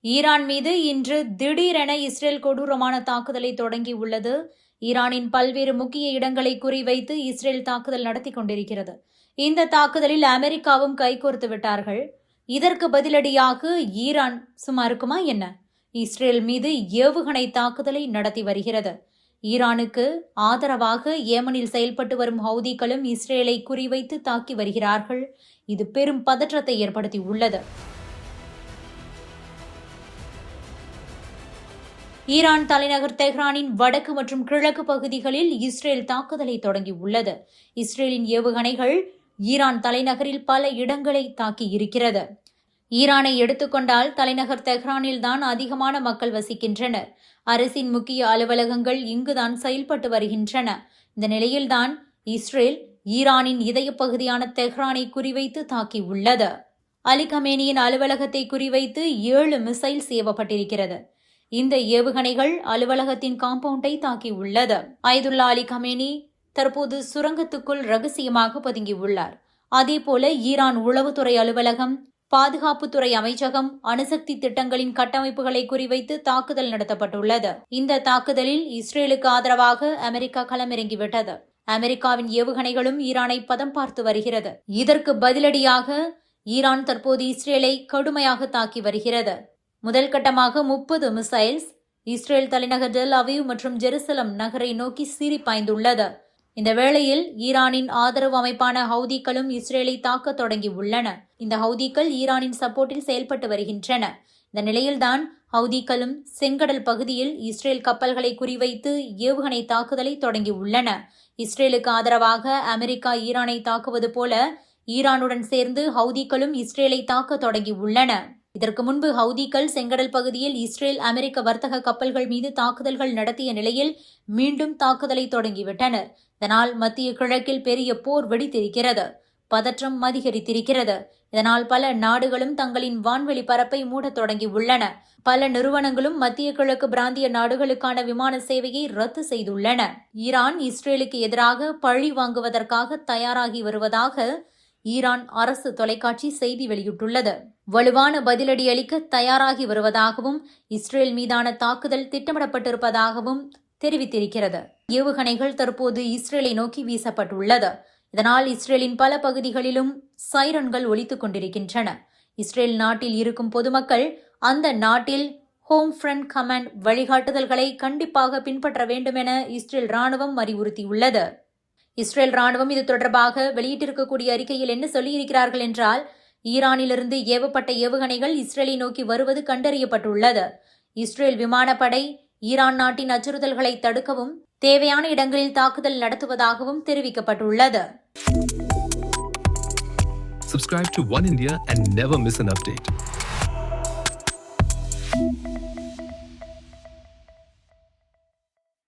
Iran மீது இன்று திடீரென இஸ்ரேல் கொடூரமான தாக்குதலை தொடங்கியுள்ளது. ஈரானின் பல்வேறு முக்கிய இடங்களை குறிவைத்து இஸ்ரேல் தாக்குதல் நடத்தி கொண்டிருக்கிறது. இந்த தாக்குதலில் அமெரிக்காவும் கைகோர்த்து விட்டார்கள். இதற்கு பதிலடியாக ஈரான் சும்மா இருக்குமா என்ன? இஸ்ரேல் மீது ஏவுகணை தாக்குதலை நடத்தி வருகிறது. ஈரானுக்கு ஆதரவாக ஏமனில் செயல்பட்டு வரும் ஹவுதிகளும் இஸ்ரேலை குறிவைத்து தாக்கி வருகிறார்கள். இது பெரும் பதற்றத்தை ஏற்படுத்தியுள்ளது. ஈரான் தலைநகர் தெஹ்ரானின் வடக்கு மற்றும் கிழக்கு பகுதிகளில் இஸ்ரேல் தாக்குதலை தொடங்கியுள்ளது. இஸ்ரேலின் ஏவுகணைகள் ஈரான் தலைநகரில் பல இடங்களை தாக்கியிருக்கிறது. ஈரானை எடுத்துக்கொண்டால் தலைநகர் தெஹ்ரானில் தான் அதிகமான மக்கள் வசிக்கின்றனர். அரசின் முக்கிய அலுவலகங்கள் இங்குதான் செயல்பட்டு வருகின்றன. இந்த நிலையில்தான் இஸ்ரேல் ஈரானின் இதய பகுதியான தெஹ்ரானை குறிவைத்து தாக்கியுள்ளது. அலி கமேனியின் அலுவலகத்தை குறிவைத்து 7 மிசைல் ஏவப்பட்டிருக்கிறது. இந்த ஏவுகணைகள் அலுவலகத்தின் காம்பவுண்டை தாக்கியுள்ளது. அயதுல்லா அலி கமேனி தற்போது சுரங்கத்துக்குள் ரகசியமாக பதுங்கியுள்ளார். அதேபோல ஈரான் உளவுத்துறை அலுவலகம், பாதுகாப்புத்துறை அமைச்சகம், அணுசக்தி திட்டங்களின் கட்டமைப்புகளை குறிவைத்து தாக்குதல் நடத்தப்பட்டுள்ளது. இந்த தாக்குதலில் இஸ்ரேலுக்கு ஆதரவாக அமெரிக்கா களமிறங்கிவிட்டது. அமெரிக்காவின் ஏவுகணைகளும் ஈரானை பதம் பார்த்து வருகிறது. இதற்கு பதிலடியாக ஈரான் தற்போது இஸ்ரேலை கடுமையாக தாக்கி வருகிறது. முதல் கட்டமாக 30 மிசைல்ஸ் இஸ்ரேல் தலைநகர் டெல் அவீவ் மற்றும் ஜெருசலம் நகரை நோக்கி சீறி பாய்ந்துள்ளது. இந்த வேளையில் ஈரானின் ஆதரவு அமைப்பான ஹவுதிகளும் இஸ்ரேலை தாக்க தொடங்கியுள்ளன. இந்த ஹவுதிகள் ஈரானின் சப்போர்ட்டில் செயல்பட்டு வருகின்றன. இந்த நிலையில்தான் ஹவுதிகளும் செங்கடல் பகுதியில் இஸ்ரேல் கப்பல்களை குறிவைத்து ஏவுகணை தாக்குதலை தொடங்கியுள்ளன. இஸ்ரேலுக்கு ஆதரவாக அமெரிக்கா ஈரானை தாக்குவது போல ஈரானுடன் சேர்ந்து ஹவுதிகளும் இஸ்ரேலை தாக்க தொடங்கியுள்ளன. இதற்கு முன்பு ஹவுதிகள் செங்கடல் பகுதியில் இஸ்ரேல் அமெரிக்க வர்த்தக கப்பல்கள் மீது தாக்குதல்கள் நடத்திய நிலையில் மீண்டும் தாக்குதலை தொடங்கிவிட்டனர். இதனால் மத்திய கிழக்கில் பெரிய போர் வெடித்திருக்கிறது. பதற்றம் அதிகரித்திருக்கிறது. இதனால் பல நாடுகளும் தங்களின் வான்வெளி பரப்பை மூடத் தொடங்கியுள்ளன. பல நிறுவனங்களும் மத்திய கிழக்கு பிராந்திய நாடுகளுக்கான விமான சேவையை ரத்து செய்துள்ளன. ஈரான் இஸ்ரேலுக்கு எதிராக பழி வாங்குவதற்காக தயாராகி வருவதாக ஈரான் அரசு தொலைக்காட்சி செய்தி வெளியிட்டுள்ளது. வலுவான பதிலடி அளிக்க தயாராகி வருவதாகவும் இஸ்ரேல் மீதான தாக்குதல் திட்டமிடப்பட்டிருப்பதாகவும் தெரிவித்திருக்கிறது. ஏவுகணைகள் தற்போது இஸ்ரேலை நோக்கி வீசப்பட்டுள்ளது. இதனால் இஸ்ரேலின் பல பகுதிகளிலும் சைரன்கள் ஒலித்துக் கொண்டிருக்கின்றன. இஸ்ரேல் நாட்டில் இருக்கும் பொதுமக்கள் அந்த நாட்டில் ஹோம் ஃப்ரண்ட் கமாண்ட் வழிகாட்டுதல்களை கண்டிப்பாக பின்பற்ற வேண்டும் என இஸ்ரேல் ராணுவம் அறிவுறுத்தியுள்ளது. இஸ்ரேல் ராணுவம் இது தொடர்பாக வெளியிட்டிருக்கக்கூடிய அறிக்கையில் என்ன சொல்லியிருக்கிறார்கள் என்றால், ஈரானிலிருந்து ஏவப்பட்ட ஏவுகணைகள் இஸ்ரேலை நோக்கி வருவது கண்டறியப்பட்டுள்ளது. இஸ்ரேல் விமானப்படை ஈரான் நாட்டின் அச்சுறுத்தல்களை தடுக்கவும் தேவையான இடங்களில் தாக்குதல் நடத்துவதாகவும் தெரிவிக்கப்பட்டுள்ளது. Subscribe to One India and never miss an update.